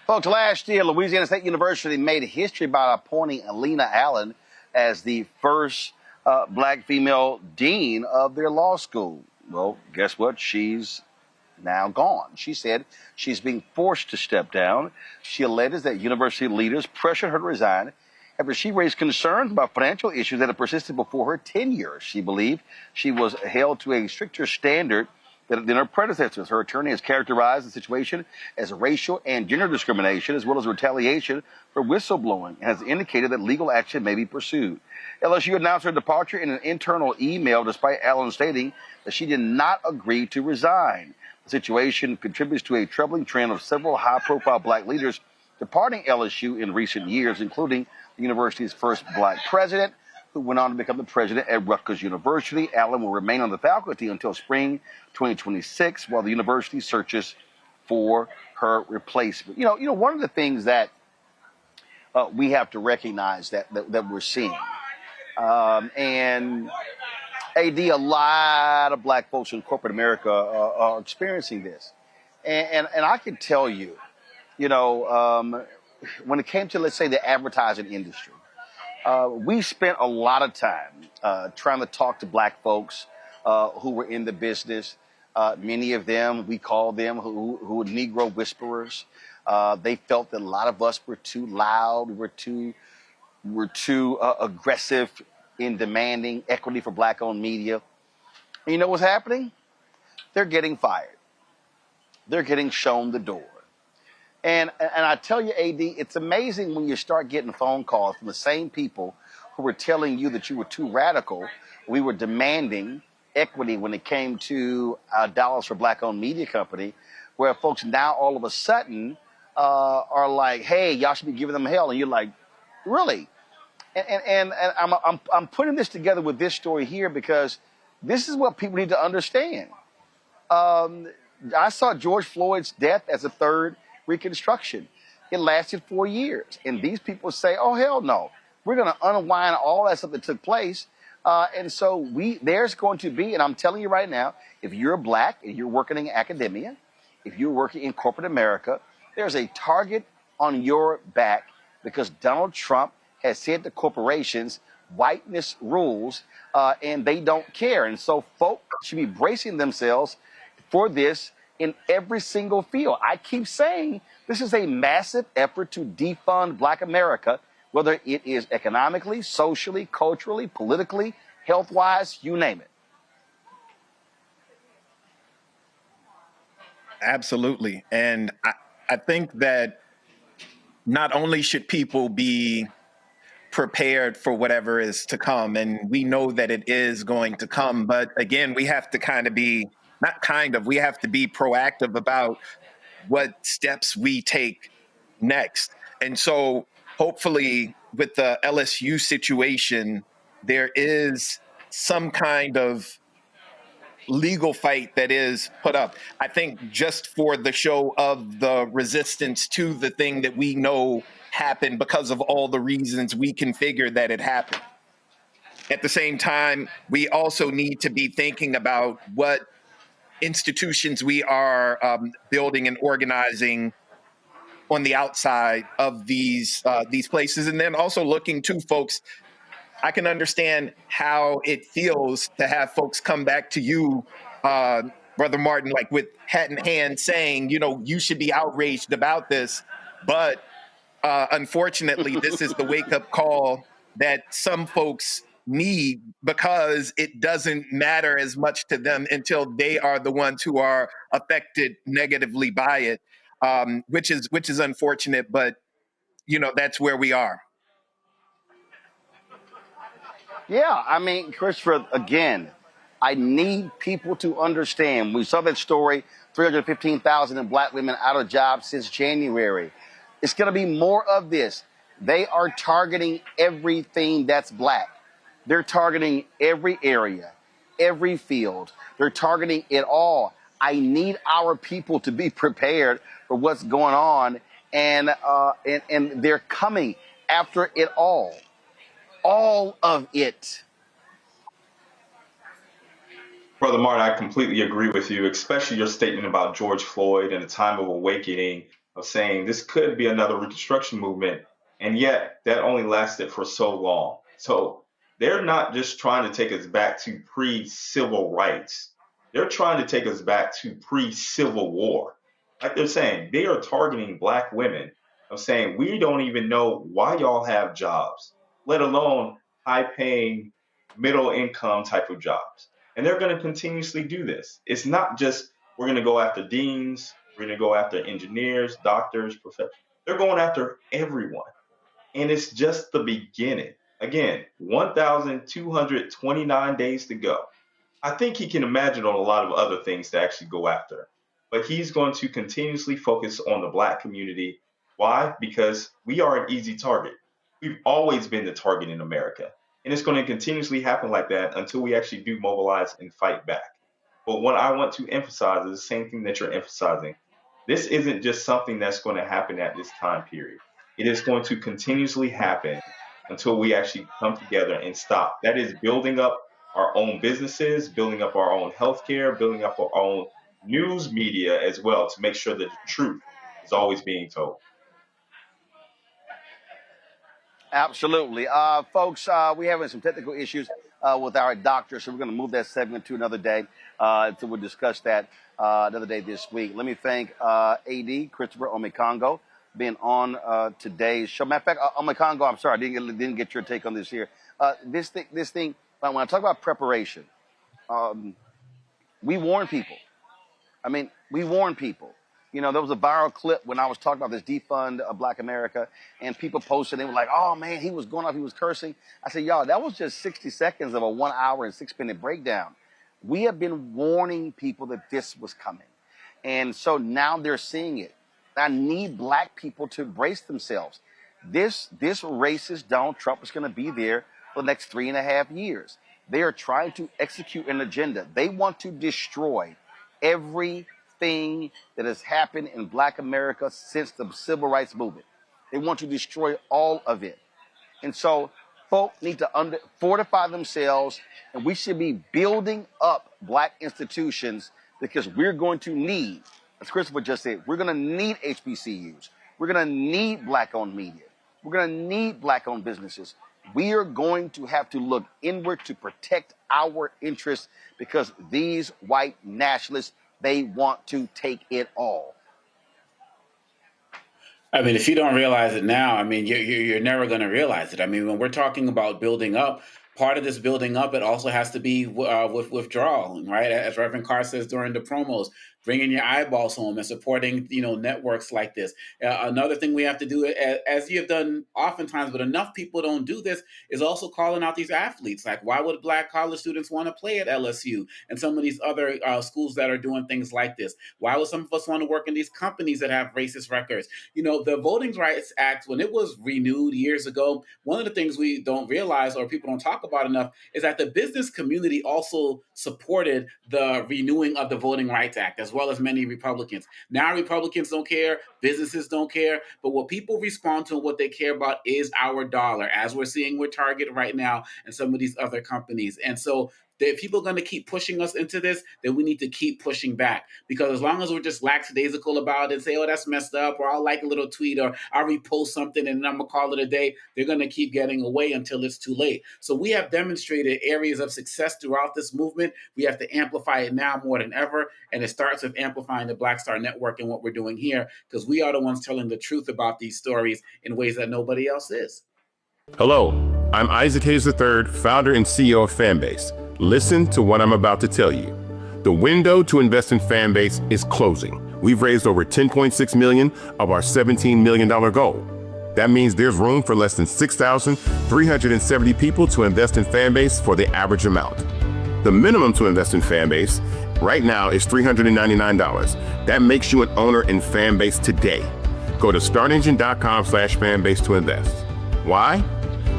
Folks, last year, Louisiana State University made history by appointing Alena Allen as the first black female dean of their law school. Well, guess what? She's now gone. She said she's being forced to step down. She alleges that university leaders pressured her to resign after she raised concerns about financial issues that had persisted before her tenure. She believed she was held to a stricter standard than her predecessors. Her attorney has characterized the situation as racial and gender discrimination, as well as retaliation for whistleblowing, and has indicated that legal action may be pursued. LSU announced her departure in an internal email, despite Allen stating that she did not agree to resign. The situation contributes to a troubling trend of several high-profile black leaders departing LSU in recent years, including the university's first black president, who went on to become the president at Rutgers University. Allen will remain on the faculty until spring 2026, while the university searches for her replacement. You know, one of the things that we have to recognize that we're seeing, and AD, a lot of black folks in corporate America are experiencing this, and I can tell you, when it came to, let's say, the advertising industry, we spent a lot of time trying to talk to black folks who were in the business. Many of them, we call them who were Negro whisperers. They felt that a lot of us were too loud, were too aggressive in demanding equity for black-owned media. And you know what's happening? They're getting fired. They're getting shown the door. And I tell you, AD, it's amazing when you start getting phone calls from the same people who were telling you that you were too radical. We were demanding equity when it came to dollars for black-owned media company, where folks now all of a sudden are like, hey, y'all should be giving them hell. And you're like, really? And I'm putting this together with this story here because this is what people need to understand. I saw George Floyd's death as a third Reconstruction. It lasted 4 years. And these people say, oh, hell no. We're going to unwind all that stuff that took place. And so there's going to be, and I'm telling you right now, if you're black and you're working in academia, if you're working in corporate America, there's a target on your back because Donald Trump has said to corporations, whiteness rules, and they don't care. And so folks should be bracing themselves for this in every single field. I keep saying this is a massive effort to defund Black America, whether it is economically, socially, culturally, politically, health-wise, you name it. Absolutely. And I think that not only should people be prepared for whatever is to come, and we know that it is going to come, but again, we have to we have to be proactive about what steps we take next. And so hopefully with the LSU situation, there is some kind of legal fight that is put up. I think just for the show of the resistance to the thing that we know happened because of all the reasons we can figure that it happened. At the same time, we also need to be thinking about what institutions we are building and organizing on the outside of these places. And then also looking to folks, I can understand how it feels to have folks come back to you, Brother Martin, like with hat in hand saying, you should be outraged about this. But unfortunately, this is the wake-up call that some folks need because it doesn't matter as much to them until they are the ones who are affected negatively by it, which is unfortunate, but that's where we are. Yeah, I mean, Christopher, again, I need people to understand. We saw that story, 315,000 in black women out of jobs since January. It's going to be more of this. They are targeting everything that's black. They're targeting every area, every field. They're targeting it all. I need our people to be prepared for what's going on, and they're coming after it all of it. Brother Martin, I completely agree with you, especially your statement about George Floyd and a time of awakening of saying this could be another Reconstruction movement, and yet that only lasted for so long. So they're not just trying to take us back to pre-civil rights. They're trying to take us back to pre-Civil War. Like they're saying, they are targeting Black women of saying, we don't even know why y'all have jobs, let alone high paying, middle income type of jobs. And they're going to continuously do this. It's not just we're going to go after deans, we're going to go after engineers, doctors, professors. They're going after everyone. And it's just the beginning. Again, 1,229 days to go. I think he can imagine on a lot of other things to actually go after. But he's going to continuously focus on the Black community. Why? Because we are an easy target. We've always been the target in America. And it's going to continuously happen like that until we actually do mobilize and fight back. But what I want to emphasize is the same thing that you're emphasizing. This isn't just something that's going to happen at this time period. It is going to continuously happen until we actually come together and stop. That is building up our own businesses, building up our own healthcare, building up our own news media as well to make sure that the truth is always being told. Absolutely. Folks, we're having some technical issues with our doctor, so we're going to move that segment to another day. So we'll discuss that another day this week. Let me thank AD, Christopher Omekongo, being on today's show. Matter of fact, Omekongo, I'm sorry, I didn't get your take on this here. This thing, when I talk about preparation, we warn people. We warn people. You know, there was a viral clip when I was talking about this defund Black America, and people posted, they were like, oh man, he was going off, he was cursing. I said, y'all, that was just 60 seconds of a 1 hour and 6-minute breakdown. We have been warning people that this was coming. And so now they're seeing it. I need Black people to brace themselves. This racist Donald Trump is going to be there for the next 3.5 years. They are trying to execute an agenda. They want to destroy everything that has happened in Black America since the Civil Rights Movement. They want to destroy all of it. And so folk need to fortify themselves, and we should be building up Black institutions because we're going to need, as Christopher just said, we're going to need HBCUs. We're going to need Black-owned media. We're going to need Black-owned businesses. We are going to have to look inward to protect our interests because these white nationalists, they want to take it all. I mean, if you don't realize it now, I mean, you're never going to realize it. I mean, when we're talking about building up, part of this building up, it also has to be with withdrawal, right? As Reverend Carr says during the promos, bringing your eyeballs home and supporting, networks like this. Another thing we have to do, as you have done oftentimes, but enough people don't do this, is also calling out these athletes. Like, why would Black college students want to play at LSU and some of these other schools that are doing things like this? Why would some of us want to work in these companies that have racist records? The Voting Rights Act, when it was renewed years ago, one of the things we don't realize or people don't talk about enough is that the business community also supported the renewing of the Voting Rights Act, as well as many Republicans. Now Republicans don't care, businesses don't care, but what people respond to and what they care about is our dollar, as we're seeing with Target right now and some of these other companies. And so if people are going to keep pushing us into this, then we need to keep pushing back. Because as long as we're just lackadaisical about it and say, oh, that's messed up, or I'll like a little tweet, or I'll repost something and I'm going to call it a day, they're going to keep getting away until it's too late. So we have demonstrated areas of success throughout this movement. We have to amplify it now more than ever. And it starts with amplifying the Black Star Network and what we're doing here, because we are the ones telling the truth about these stories in ways that nobody else is. Hello, I'm Isaac Hayes III, founder and CEO of Fanbase. Listen to what I'm about to tell you. The window to invest in Fanbase is closing. We've raised over $10.6 million of our $17 million goal. That means there's room for less than 6,370 people to invest in Fanbase for the average amount. The minimum to invest in Fanbase right now is $399. That makes you an owner in Fanbase today. Go to startengine.com/fanbase to invest. Why?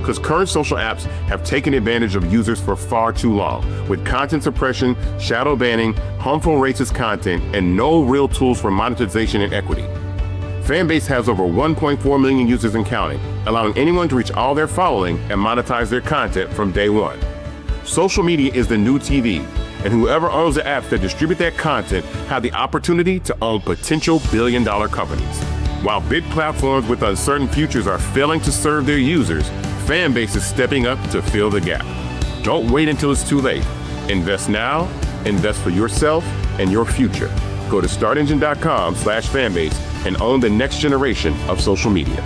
Because current social apps have taken advantage of users for far too long, with content suppression, shadow banning, harmful racist content, and no real tools for monetization and equity. Fanbase has over 1.4 million users and counting, allowing anyone to reach all their following and monetize their content from day one. Social media is the new TV, and whoever owns the apps that distribute that content have the opportunity to own potential billion-dollar companies. While big platforms with uncertain futures are failing to serve their users, Fanbase is stepping up to fill the gap. Don't wait until it's too late. Invest now, invest for yourself and your future. Go to startengine.com/fanbase and own the next generation of social media.